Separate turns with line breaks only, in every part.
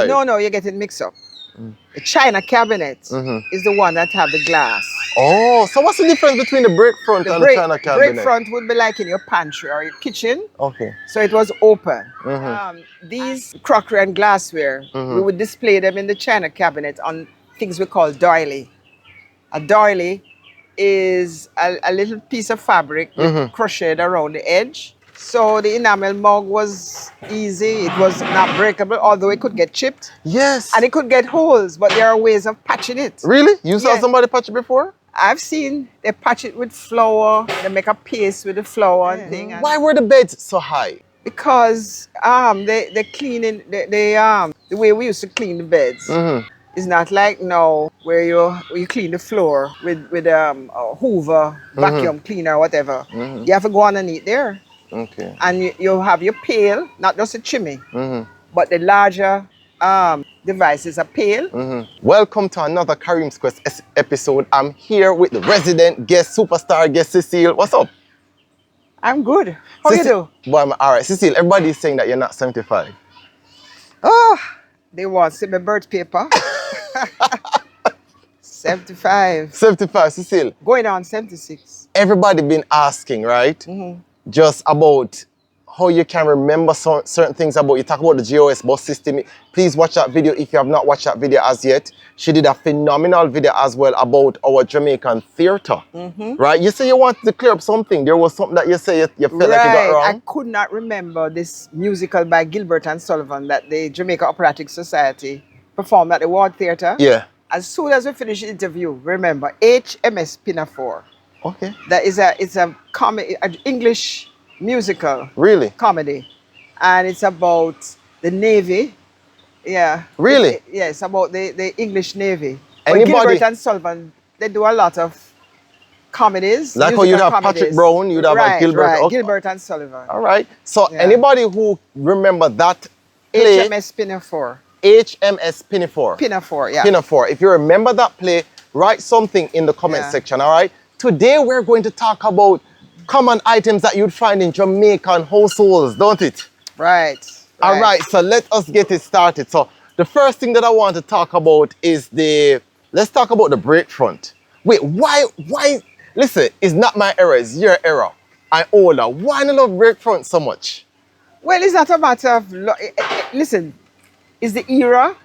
No, you're getting mixed up. The China cabinet is the one that have the glass.
Oh, so what's the difference between the break front and the China cabinet?
Break front would be like in your pantry or your kitchen.
Okay.
So it was open. These crockery and glassware, we would display them in the China cabinet on things we call doily. A doily is a little piece of fabric with crocheted around the edge. So the enamel mug was easy. It was not breakable, although it could get chipped.
Yes.
And it could get holes, but there are ways of patching it.
Really? You saw somebody patch it before?
I've seen they patch it with flour. They make a paste with the flour and thing.
Why were the beds so high?
Because they cleaning the way we used to clean the beds. It's not like now where you clean the floor with a Hoover, vacuum cleaner, whatever. You have to go underneath there.
Okay.
And you have your pail, not just a chimney, but the larger device is a pail.
Welcome to another Kareems Quest episode. I'm here with the resident guest, superstar guest, Cecile. What's up?
I'm good. How you do?
Well, I'm all right. Cecile, everybody is saying that you're not 75.
Oh, they want to see my birth paper. 75.
75, Cecile.
Going on 76.
Everybody been asking, right? Just about how you can remember certain things about, you talk about the GOS bus system. Please watch that video if you have not watched that video as yet. She did a phenomenal video as well about our Jamaican theater, right? You say you wanted to clear up something. There was something that you say you felt like you got wrong.
I could not remember this musical by Gilbert and Sullivan that the Jamaica Operatic Society performed at the Ward Theater.
Yeah.
As soon as we finish the interview, remember HMS Pinafore.
Okay.
That is it's a comedy, an English musical.
Really?
Comedy, and it's about the Navy. Yeah.
Really?
It's about the English Navy.
Anybody?
But Gilbert and Sullivan, they do a lot of comedies.
Like how you'd have Patrick Brown, you'd have a Gilbert.
Right,
Okay.
Gilbert and Sullivan.
All right. So anybody who remember that play,
HMS Pinafore.
HMS Pinafore.
Pinafore, yeah.
Pinafore. If you remember that play, write something in the comment section, all right? Today we're going to talk about common items that you'd find in Jamaican households, don't it?
Right.
All right, so let us get it started. So the first thing that I want to talk about is let's talk about the break front. Wait, why, listen, it's not my error, it's your error. I'm older. Why do I love break front so much?
Well, it's not a matter of, listen, it's the era,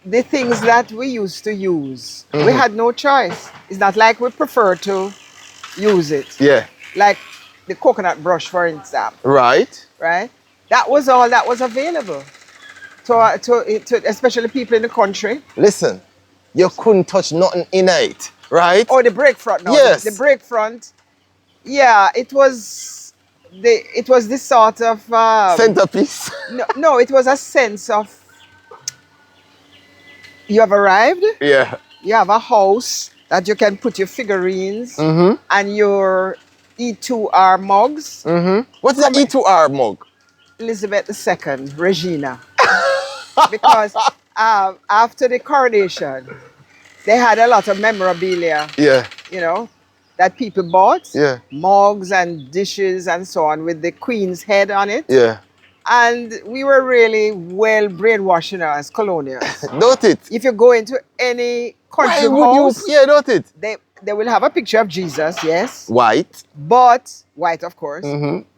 the things that we used to use. We had no choice. It's not like we prefer to use it.
Yeah.
Like the coconut brush, for instance.
Right.
Right? That was all that was available to especially people in the country.
Listen, you couldn't touch nothing in it, right?
Or the break front. No,
yes.
The break front. Yeah, it was this sort of
centerpiece.
No, it was a sense of you have arrived.
Yeah.
You have a house that you can put your figurines and your E2R mugs.
What's the E2R mug?
Elizabeth II, Regina. Because after the coronation, they had a lot of memorabilia.
Yeah.
You know, that people bought.
Yeah.
Mugs and dishes and so on with the Queen's head on it.
Yeah.
And we were really well brainwashed as colonials.
Don't it?
If you go into any country house,
don't it?
They will have a picture of Jesus, yes.
White.
But, white of course.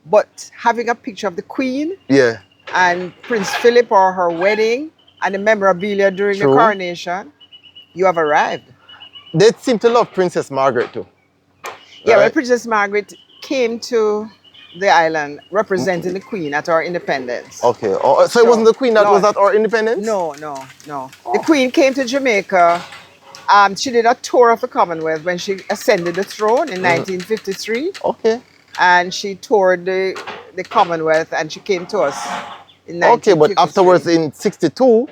But having a picture of the Queen.
Yeah.
And Prince Philip or her wedding and the memorabilia during the coronation, you have arrived.
They seem to love Princess Margaret too.
Yeah, well, Princess Margaret came to the island representing the Queen at our independence.
Okay. Oh, so it wasn't the Queen that was at our independence?
No. The Queen came to Jamaica. She did a tour of the Commonwealth when she ascended the throne in 1953.
Okay.
And she toured the Commonwealth and she came to us in 1953.
Okay, but afterwards in 62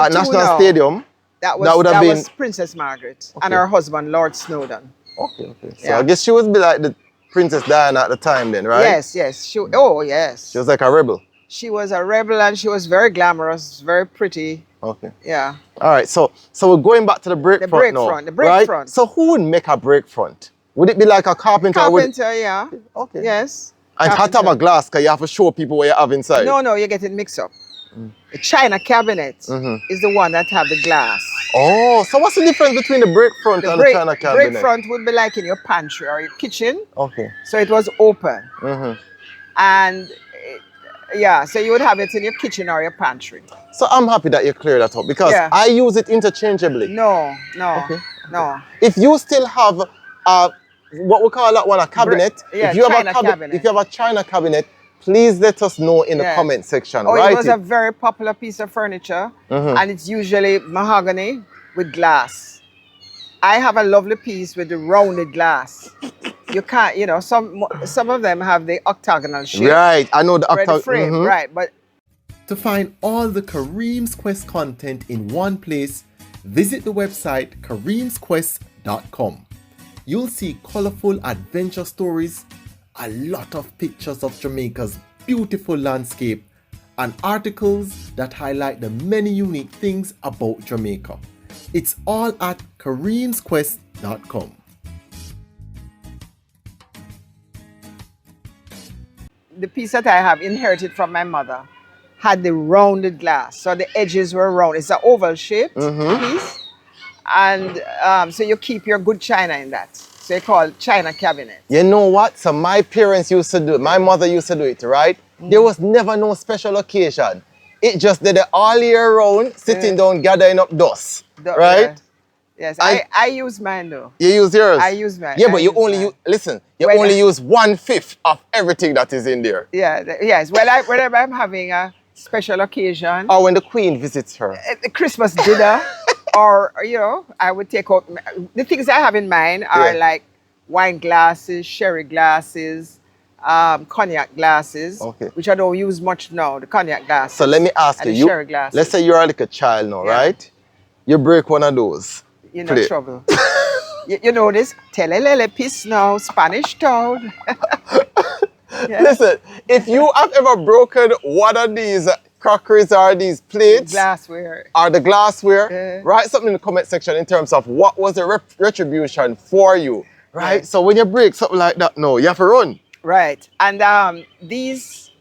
at National Stadium,
that was Princess Margaret and her husband, Lord Snowdon.
Okay. So I guess she was like the Princess Diana at the time then, right?
Yes. Yes. She was
like a rebel.
She was a rebel and she was very glamorous, very pretty.
Okay.
Yeah.
All right. So we're going back to the break front now.
The break front.
So who would make a break front? Would it be like a carpenter?
Carpenter, yeah.
Okay.
Yes.
And have to have a glass because you have to show people what you have inside.
No, you're getting mixed up. The China cabinet is the one that have the glass.
Oh, so what's the difference between the break front and the China cabinet?
Break front would be like in your pantry or your kitchen.
Okay.
So it was open. And yeah, so you would have it in your kitchen or your pantry.
So I'm happy that you cleared that up because I use it interchangeably.
No.
If you still have what we call that one, a cabinet. If you have a cabinet, if you have a China cabinet, please let us know in the comment section.
Oh, it was a very popular piece of furniture, and it's usually mahogany with glass. I have a lovely piece with the rounded glass. You can't, you know, some of them have the octagonal shape.
Right, I know the octagonal
frame, right? But
to find all the Kareems Quest content in one place, visit the website kareemsquest.com. You'll see colorful adventure stories, a lot of pictures of Jamaica's beautiful landscape, and articles that highlight the many unique things about Jamaica. It's all at kareemsquest.com.
The piece that I have inherited from my mother had the rounded glass, so the edges were round. It's an oval shaped piece, and so you keep your good china in that. So they call China cabinet.
You know what? So my parents used to do it. My mother used to do it, right? There was never no special occasion. It just did it all year round, sitting down, gathering up dust, right?
Yes, I use mine though.
You use yours?
I use mine.
Yeah, but you only use, listen, you only use 1/5 of everything that is in there.
Yeah, yes. Well, whenever I'm having a special occasion.
Or when the Queen visits her.
The Christmas dinner. Or, you know, I would take out, the things I have in mind are like wine glasses, sherry glasses, cognac glasses, which I don't use much now, the cognac glasses.
So let me ask you,
sherry glasses.
Let's say you're like a child now, right? You break one of those.
You're in trouble. you know this? Telelele piece now, Spanish toad.
Listen, if you have ever broken one of these crockeries or these plates, the glassware, write something in the comment section in terms of what was the retribution for you, right? So when you break something like that, no, you have to run.
Right, and these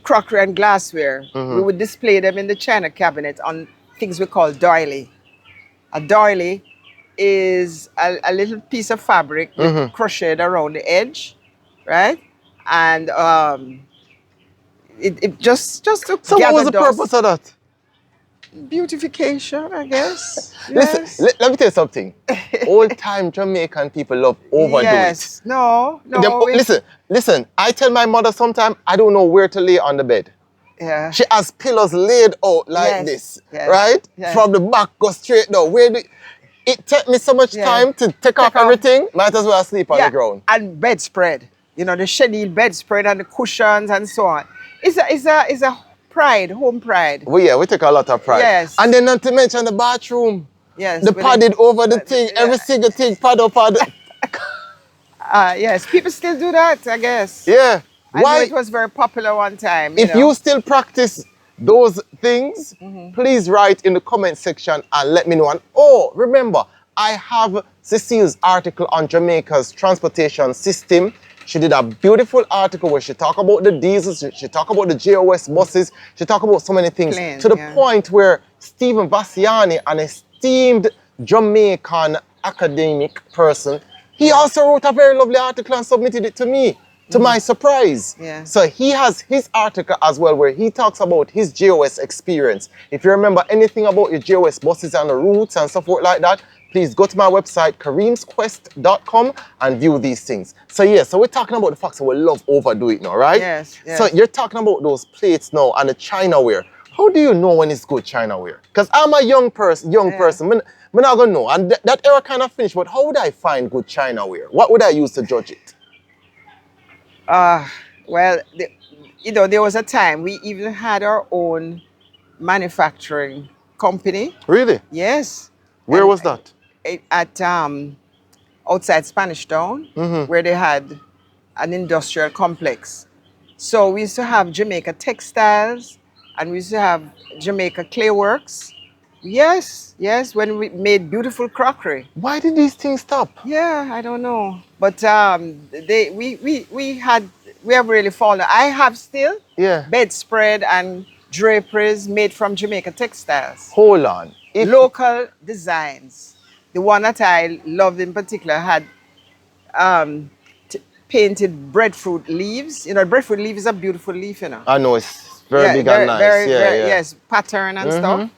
crockery and glassware, we would display them in the China cabinet on things we call doily. A doily is a little piece of fabric with crocheted around the edge, right? And it just to
so what was the purpose of that?
Beautification, I guess.
Listen, let me tell you something. Old time Jamaican people love overdo it.
No.
Listen. I tell my mother sometimes I don't know where to lay on the bed.
Yeah.
She has pillows laid out like this, right? From the back, go straight down. It take me so much time to take off everything. Might as well sleep on the ground.
And bedspread. You know, the chenille bedspread and the cushions and so on. It's a pride, home pride.
Well, we take a lot of pride.
Yes.
And then not to mention the bathroom.
Yes.
The padded over the thing, every single thing, pad up.
Yes, people still do that, I guess.
Yeah.
I know it was very popular one time.
If you still practice those things, please write in the comment section and let me know. And remember, I have Cecile's article on Jamaica's transportation system. She did a beautiful article where she talked about the diesels, she talked about the JOS buses, she talked about so many things. To the point where Stephen Bassiani, an esteemed Jamaican academic person, he also wrote a very lovely article and submitted it to me, to my surprise.
Yeah.
So he has his article as well where he talks about his JOS experience. If you remember anything about your JOS buses and the routes and stuff like that, please go to my website, kareemsquest.com, and view these things. So we're talking about the fact that we love overdo it now, right?
Yes.
So you're talking about those plates now and the Chinaware. How do you know when it's good Chinaware? Because I'm a young person, I'm not going to know. And that era kind of finished, but how would I find good Chinaware? What would I use to judge it?
Well, there was a time we even had our own manufacturing company.
Really?
Yes.
Where was that?
At outside Spanish Town, where they had an industrial complex. So we used to have Jamaica Textiles, and we used to have Jamaica Clay Works. Yes, when we made beautiful crockery.
Why did these things stop?
Yeah, I don't know. But we have really fallen. I have still bedspread and draperies made from Jamaica textiles.
Hold on. If
Local designs. The one that I loved in particular had um, painted breadfruit leaves. You know, breadfruit leaf is a beautiful leaf, you know.
I know it's very
Yeah,
big and nice.
very,
Yeah,
very,
yeah.
yes, pattern and stuff.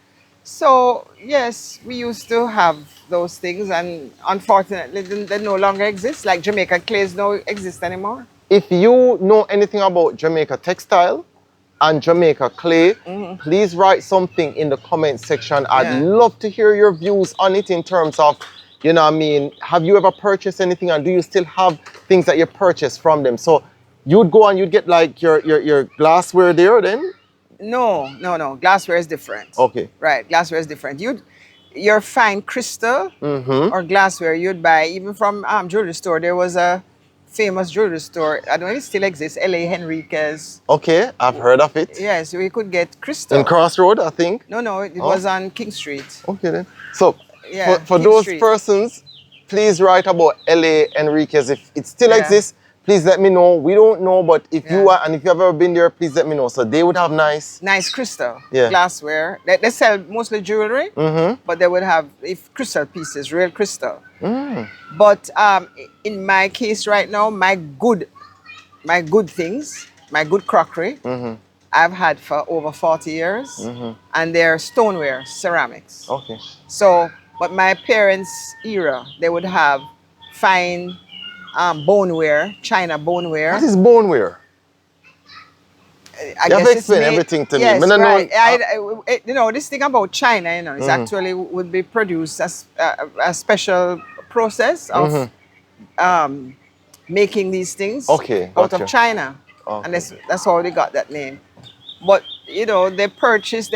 So, yes, we used to have those things, and unfortunately, they no longer exist. Like Jamaica clays don't exist anymore.
If you know anything about Jamaica textile and Jamaica clay, please write something in the comment section. I'd
Yeah.
love to hear your views on it in terms of, you know what I mean, have you ever purchased anything and do you still have things that you purchased from them? So you'd go and you'd get like your glassware there then?
No. Glassware is different.
Okay.
Right, glassware is different. Your fine crystal or glassware you'd buy even from jewelry store. There was a famous jewelry store. I don't know if it still exists. L.A. Henriquez.
Okay, I've heard of it.
Yes, we could get crystal.
In Crossroad, I think.
No, it was on King Street.
Okay then. So
Yeah,
for
King
those
Street.
persons, please write about L.A. Enriquez. If it still
Yeah.
exists, please let me know. We don't know, but if you
Yeah.
are and if you've ever been there, please let me know. So they would have nice.
Nice crystal
Yeah.
glassware. They sell mostly jewelry, but they would have crystal pieces, real crystal. But in my case right now, my good things, my good crockery, I've had for over 40 years, and they're stoneware, ceramics.
Okay.
So, but my parents' era, they would have fine boneware, China boneware.
What is boneware?
I
You have
guess
to explain everything to me.
yes,
Me no know-
right. You know, this thing about China, you know, it's actually would be produced as a special process of making these things
Okay,
out
gotcha.
of China,
Okay.
and that's how they got that name. But you know, they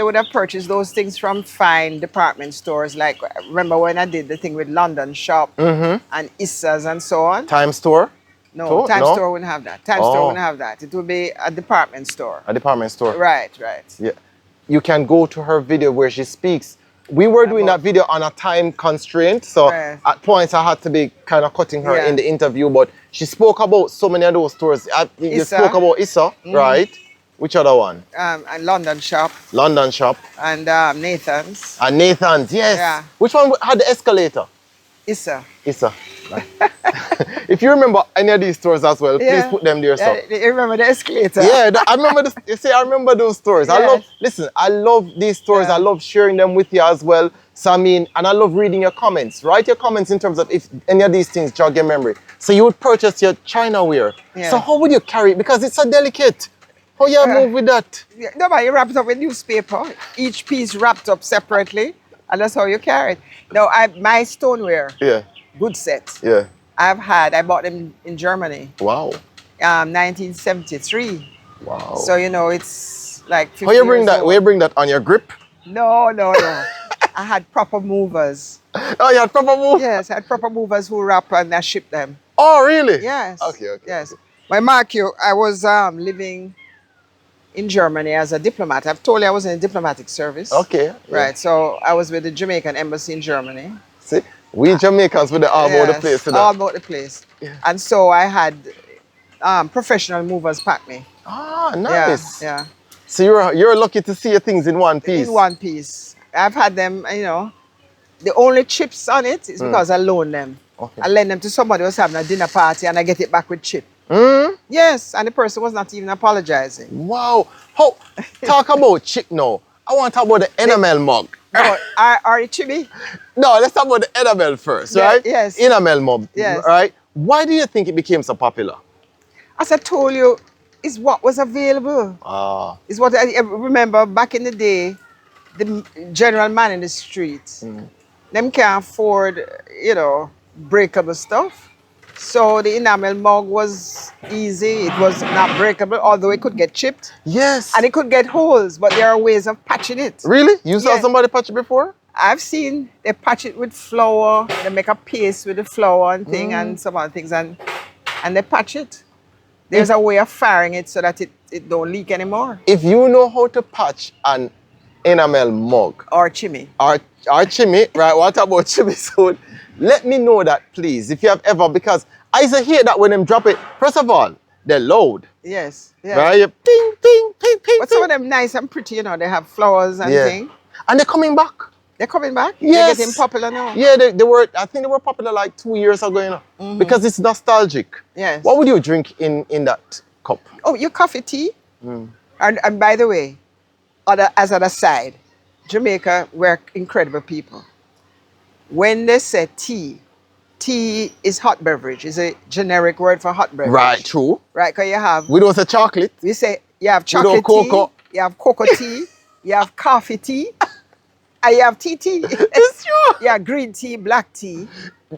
would have purchased those things from fine department stores. Like remember when I did the thing with London Shop and Issa's and so on.
Time store?
No,
So,
Time
no?
Store wouldn't have that. Time Store wouldn't have that. It would be a department store.
A department store.
Right.
Yeah. You can go to her video where she speaks. We were doing that video on a time constraint, so
Right.
at points I had to be kind of cutting her
Yeah.
in the interview, but she spoke about so many of those stores. You
Issa.
spoke about Issa, right? Which other one?
And London Shop
London Shop.
and Nathan's.
And Nathan's, yes.
Yeah.
Which one had the escalator?
Issa.
Issa. If you remember any of these stores as well, please
Yeah.
put them there. So.
You remember the escalator?
Yeah, I remember this. You see, I remember those stories.
Yes.
I love these stories.
Yeah.
I love sharing them with you as well. So I mean, and I love reading your comments. Write your comments in terms of if any of these things jog your memory. So you would purchase your China wear.
Yeah.
So how would you carry it? Because it's so delicate. How you move with that?
Yeah, no, but you wrap it up with newspaper. Each piece wrapped up separately, and that's how you carry it. No, my stoneware,
Yeah,
good set.
yeah.
I bought them in Germany,
Wow,
1973.
wow.
So you know it's like 50
how you bring
years
that?
old.
Where you bring that on your grip?
No. I had proper movers.
Oh, you had proper move.
Yes, I had proper movers who wrap and I ship them.
Oh, really?
Yes.
Okay.
Yes. My Mark, I was living in Germany as a diplomat. I've told you I was in the diplomatic service.
Okay. yeah.
Right. So I was with the Jamaican embassy in Germany.
See, we Jamaicans with the all over the
Yes,
place.
all about the place.
Yeah.
And so I had professional movers pack me.
Ah, nice.
Yeah.
So you're lucky to see your things in one piece.
In one piece. I've had them, you know, the only chips on it is because I loan them.
Okay.
I lend them to somebody who was having a dinner party and I get it back with chip. Yes, and the person was not even apologizing.
Wow. Talk about chip now. I want to talk about the enamel mug.
But are you chippy?
No, let's talk about the enamel first,
Yeah,
right?
yes.
Enamel mug,
Yes.
right? Why do you think it became so popular?
As I told you, it's what was available.
Ah,
It's what I remember back in the day, the general man in the street, them can't afford, you know, breakable stuff. So the enamel mug was easy. It was not breakable, although it could get chipped.
yes.
And it could get holes, but there are ways of patching it.
Really? You saw
Yeah.
somebody patch it before?
I've seen they patch it with flour, they make a paste with the flour and thing and some other things and they patch it. There's a way of firing it so that it don't leak anymore.
If you know how to patch an enamel mug,
Or chimney.
our chimney, right? What about chimney soon? Let me know that, please, if you have ever, because I used to hear that when them drop it. First of all, they're loud.
Yes. Yeah.
Right? You ping, ping, ping, ping,
But some
ping.
of them nice and pretty, they have flowers and
Yeah.
thing.
And they're coming back.
They're coming back?
Yes.
They're getting popular now?
Yeah, they were, I think they were popular like 2 years ago, because it's nostalgic.
Yes.
What would you drink in that cup?
Oh, your coffee tea? And by the way, as an aside, Jamaica, we're incredible people. When they say tea is hot beverage. Is a generic word for hot beverage.
Right, true.
Right, because you have...
We don't say chocolate.
We say you have chocolate
cocoa.
tea, you have cocoa tea, you have coffee tea, and you have tea.
It's true.
Yeah, green tea, black tea.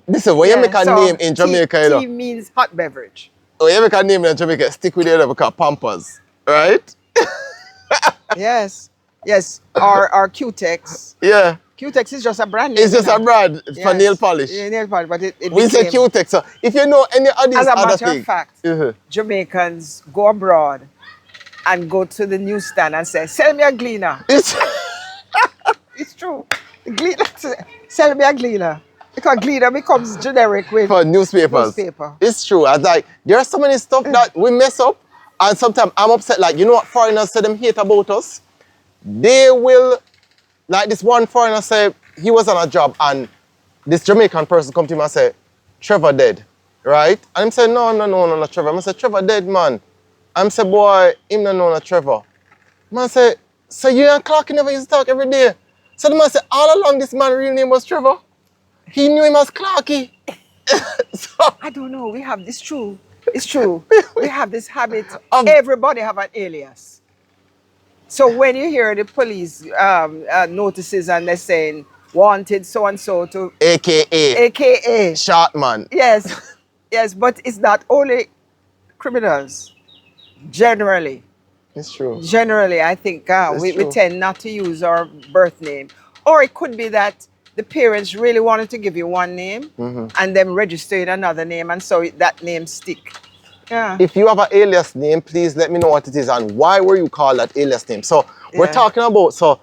Listen, when you make a name in Jamaica,
tea means hot beverage.
when you make a name in Jamaica, stick with it because Pampers, right?
Yes. Or Q-Tex.
Yeah.
Q-Tex is just a brand name.
It's just a brand for nail polish.
Yeah, nail polish, but it
We say Q-Tex. So if you know any of these
as a
other
matter
things.
of fact, Jamaicans go abroad and go to the newsstand and say, sell me a Gleaner. It's true. Gleaner, sell me a Gleaner. Because Gleaner becomes generic with
for newspapers. It's true. I like there are so many stuff that we mess up, and sometimes I'm upset. Like, you know what foreigners say them hate about us? They will, like this one foreigner said he was on a job and this Jamaican person come to him and say, Trevor dead, right? And I'm saying, no, Trevor. I said, Trevor dead, man. I'm say, boy, him no Trevor. Man say, so you and Clark never used to talk every day. So the man said, all along this man's real name was Trevor. He knew him as Clarky. So,
I don't know. We have this true. It's true. We have this habit. Everybody have an alias. So when you hear the police notices and they're saying wanted so and so to AKA
short man.
Yes, but it's not only criminals. Generally.
It's true.
Generally, I think we tend not to use our birth name, or it could be that the parents really wanted to give you one name and then register in another name, and so that name stick. Yeah.
If you have an alias name, please let me know what it is and why were you called that alias name. So we're talking about, so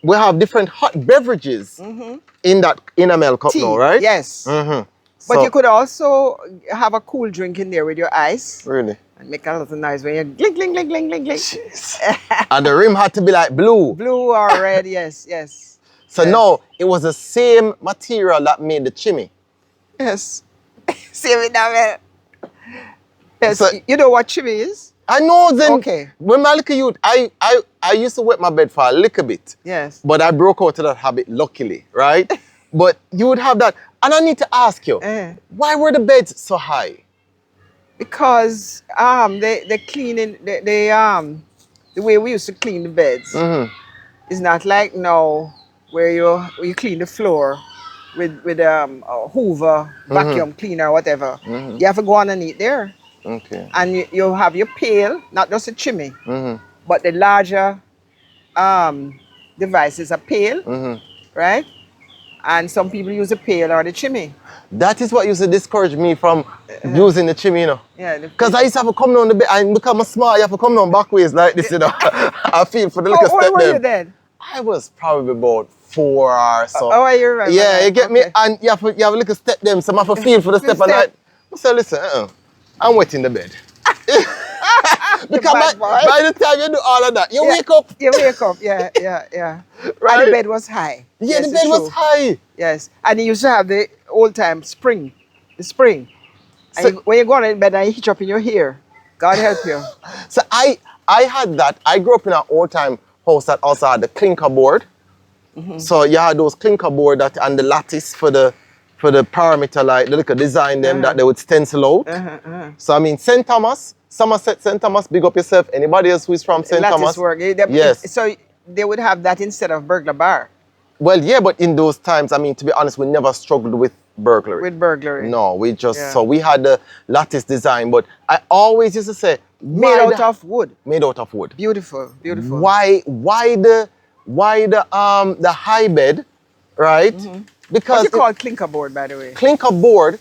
we have different hot beverages in a milk cup now, right?
Yes. But you could also have a cool drink in there with your ice.
Really?
And make a little noise when you glink, glink, glink, glink, glink, glink.
And the rim had to be like blue.
Blue or red, yes.
So no, it was the same material that made the chimney.
Yes. Same with that. Yes.
So,
you know what chimney is?
I know then.
Okay.
When I was a youth, I used to wet my bed for a little bit.
Yes.
But I broke out of that habit, luckily, right? But you would have that. And I need to ask you, why were the beds so high?
Because they cleaning the way we used to clean the beds is not like now where you clean the floor with a Hoover, vacuum cleaner, whatever. You have to go underneath there.
Okay.
And you have your pail, not just a chimney, but the larger device is a pail, right? And some people use a pail or the chimney.
That is what used to discourage me from using the chimney,
Yeah.
Because I used to have to come down the bed, and because I'm small, you have to come down backwards like this, I feel for the little step.
How old were you then?
I was probably about 4 or so.
Oh, you remember?
Yeah, you get me? And you have a little step them, so I have to feel for the step. And I say, listen, I'm wet in the bed. Because by the time you do all of that, you wake up.
You wake up, yeah.
Right?
And the bed was high.
Yeah,
yes,
the bed was high.
Yes, and you used to have the old time spring. And so, when you go on in bed and you hitch up in your hair, God help you.
So I had that. I grew up in an old time house that also had the clinker board. So you had those clinker board and the lattice for the perimeter, like the little design them that they would stencil out. So I mean, St. Thomas, Somerset, St. Thomas, big up yourself. Anybody else who is from St. Thomas?
Work.
Yes.
So they would have that instead of burglar bar.
Well, yeah, but in those times, I mean, to be honest, we never struggled with burglary. No, we just, so we had the lattice design, but I always used to say,
Made out of wood. Beautiful.
Why the high bed, right? Because
what you call clinker board, by the way?
Clinker board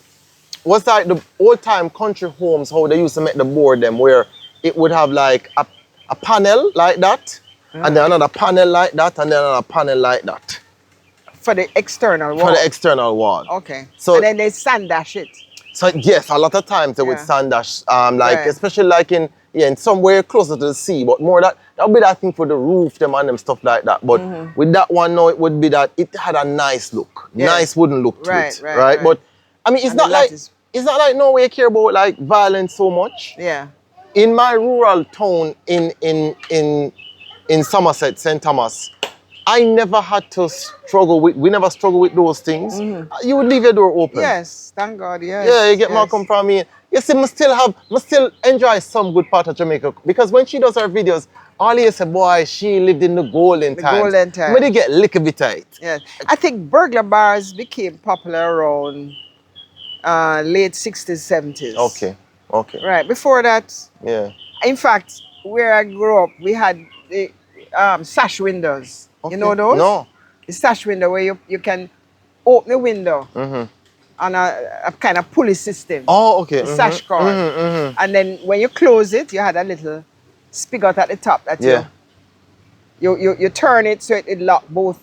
was like the old time country homes, how they used to make the board them, where it would have like a panel like that, and then another panel like that, and then another panel like that.
For the external wall?
For the external wall.
Okay.
So,
and then they sand dash it?
So yes, a lot of times they would
Yeah.
sand dash, like
Right.
especially like in somewhere closer to the sea, but more that'll be that thing for the roof, them and them stuff like that. But with that one, no, it would be that it had a nice look,
Yeah.
nice wooden look to
Right,
it,
right,
right?
right.
But I mean,
And the lattice.
it's not like no way care about like violence so much.
Yeah.
In my rural town in Somerset, St. Thomas, I never had to struggle with. We never struggle with those things. You would leave your door open.
Yes, thank God, yes.
Yeah, you get more
yes.
come from me. You see, I still enjoy some good part of Jamaica because when she does her videos, all you say, boy, she lived in the golden
The
times.
golden time.
But they get little bit tight.
Yes. I think burglar bars became popular around late 60s, 70s.
Okay, okay.
Right. Before that,
Yeah.
in fact, where I grew up, we had the sash windows.
Okay.
You know those?
No.
The sash window where you can open the window on a kind of pulley system.
Oh, okay.
The sash cord. And then when you close it, you had a little spigot at the top that
Yeah.
you turn it so it lock both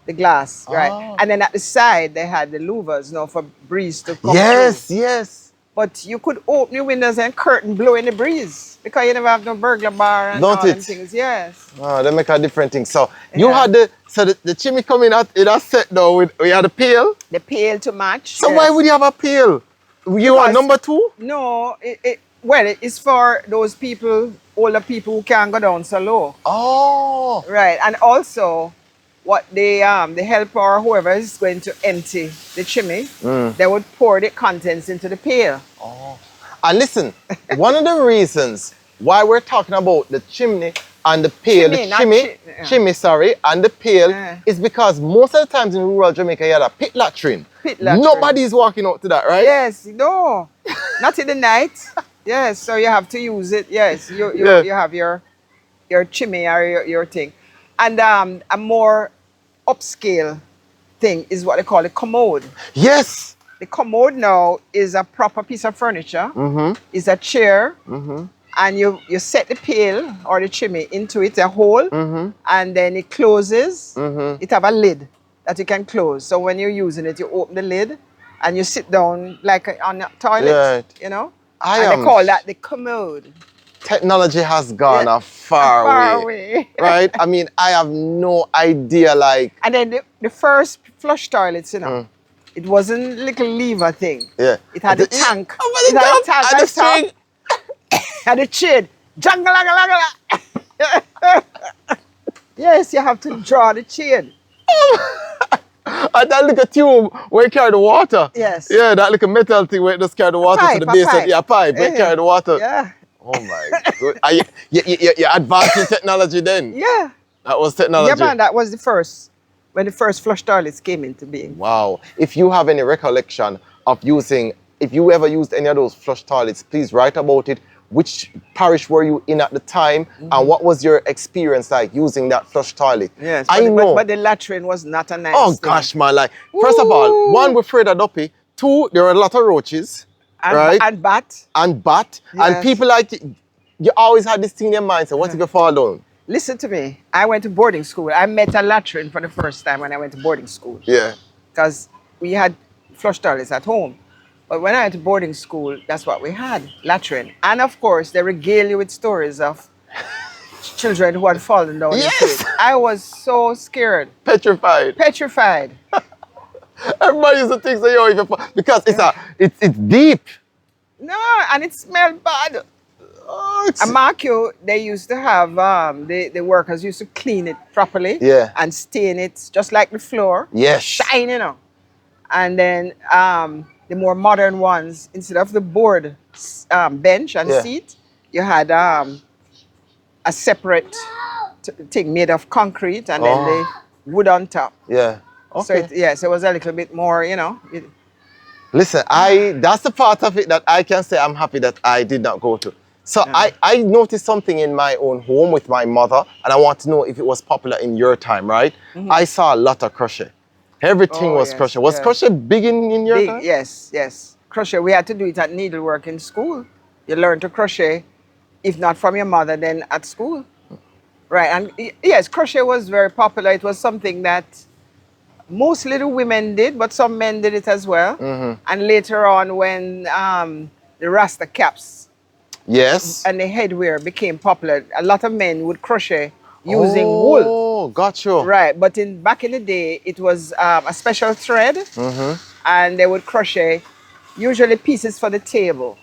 the glass, right?
Oh.
And then at the side they had the louvers, for breeze to come
Yes,
through.
yes.
But you could open your windows and curtain blow in the breeze because you never have no burglar bar and
Don't
all them
it?
things. Yes.
Oh, they make a different thing. So you
Yeah.
had the chimney coming out in a set though with you had a pail.
The pail to match.
So
yes.
why would you have a pail? You are
Because-
number 2?
No, it's for those people, older people who can't go down so low.
Oh.
Right. And also what the helper or whoever is going to empty the chimney, they would pour the contents into the pail.
And listen, one of the reasons why we're talking about the chimney and the pail,
Chimney, not
chimney, and the pail
Yeah.
is because most of the times in rural Jamaica you had a pit latrine.
Pit latrine.
Nobody's walking out to that, right?
Yes, no. Not in the night. Yes, so you have to use it. Yes, you have your chimney or your thing. And a more upscale thing is what they call a commode.
Yes.
The commode now is a proper piece of furniture. It's a chair. And you set the pail or the chimney into it, a hole, and then it closes. It have a lid that you can close. So when you're using it, you open the lid and you sit down like on a toilet,
Right.
They call that the commode.
Technology has gone
Yeah.
a far
Far
way.
away.
Right? I mean, I have no idea like
And then the first flush toilets, it wasn't little lever thing.
yeah.
It had a tank.
Oh,
It had a tank
and the
on top.
string.
And the chin. Jangalagalaga. Yes, you have to draw the chain.
And that little tube where it carry the water.
Yes.
Yeah, that little metal thing where it just carry the water
pipe,
to the
a
base.
pipe.
Yeah, pipe. Where it carry the water.
Yeah.
Oh my god. You're advancing technology then.
Yeah.
That was technology.
Yeah, man, that was the first, when the first flush toilets came into being.
Wow. If you have any recollection of if you ever used any of those flush toilets, please write about it. Which parish were you in at the time, and what was your experience like using that flush toilet?
Yes,
I know.
But the latrine was not a nice
Oh
thing.
gosh, man! Like first of all, one, we're afraid of duppy. Two, there are a lot of roaches,
And,
right?
and bat.
And bat. And
Yes.
people like you always had this thing in your mind. So what if you fall down?
Listen to me. I went to boarding school. I met a latrine for the first time when I went to boarding school.
Yeah.
Because we had flush toilets at home. But when I went to boarding school, that's what we had, latrine. And of course, they regale you with stories of children who had fallen down
Yes.
into it. I was so scared,
Petrified.
petrified.
Everybody used to think so, yo, if you fall, because it's deep.
No, and it smelled bad.
Oh,
I mark you, they used to have, the workers used to clean it properly.
Yeah.
And stain it just like the floor.
Yes.
Shine, And then the more modern ones, instead of the board bench and
Yeah.
seat, you had a separate thing made of concrete and then the wood on top.
Yeah. Okay.
So it was a little bit more,
Listen, that's the part of it that I can say I'm happy that I did not go to. So
Yeah.
I noticed something in my own home with my mother, and I want to know if it was popular in your time, right? I saw a lot of crochet. Everything
Oh,
was
yes,
crochet. Was
yes.
crochet big in your time?
Yes. Crochet, we had to do it at needlework in school. You learn to crochet, if not from your mother, then at school. Right, and yes, crochet was very popular. It was something that Mostly the women did, but some men did it as well. And later on, when the Rasta caps
Yes.
and the headwear became popular, a lot of men would crochet using wool.
Oh, got you.
Right, but back in the day, it was a special thread, and they would crochet usually pieces for the table.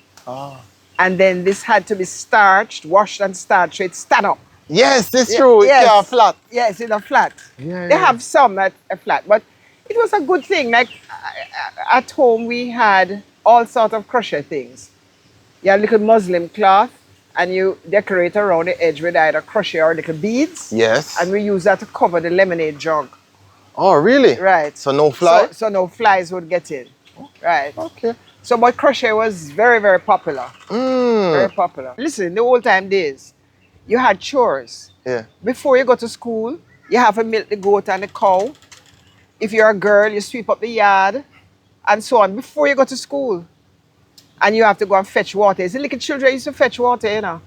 And then this had to be starched, washed and starched, so it stand up.
Yes, it's true. It
Yes,
can't flat.
yes, in a flat.
Yeah,
They
yeah.
have some at a flat, but it was a good thing. Like at home, we had all sorts of crochet things. You had little muslin cloth, and you decorate around the edge with either crochet or little beads.
Yes.
And we use that to cover the lemonade jug.
Oh, really?
Right.
So no fly?
So no flies would get in. Right.
Okay.
So, but crochet was very, very popular. Very popular. Listen, in the old time days, you had chores.
Yeah.
Before you go to school, you have to milk the goat and the cow. If you're a girl, you sweep up the yard and so on before you go to school. And you have to go and fetch water. It's the little children used to fetch water, you know.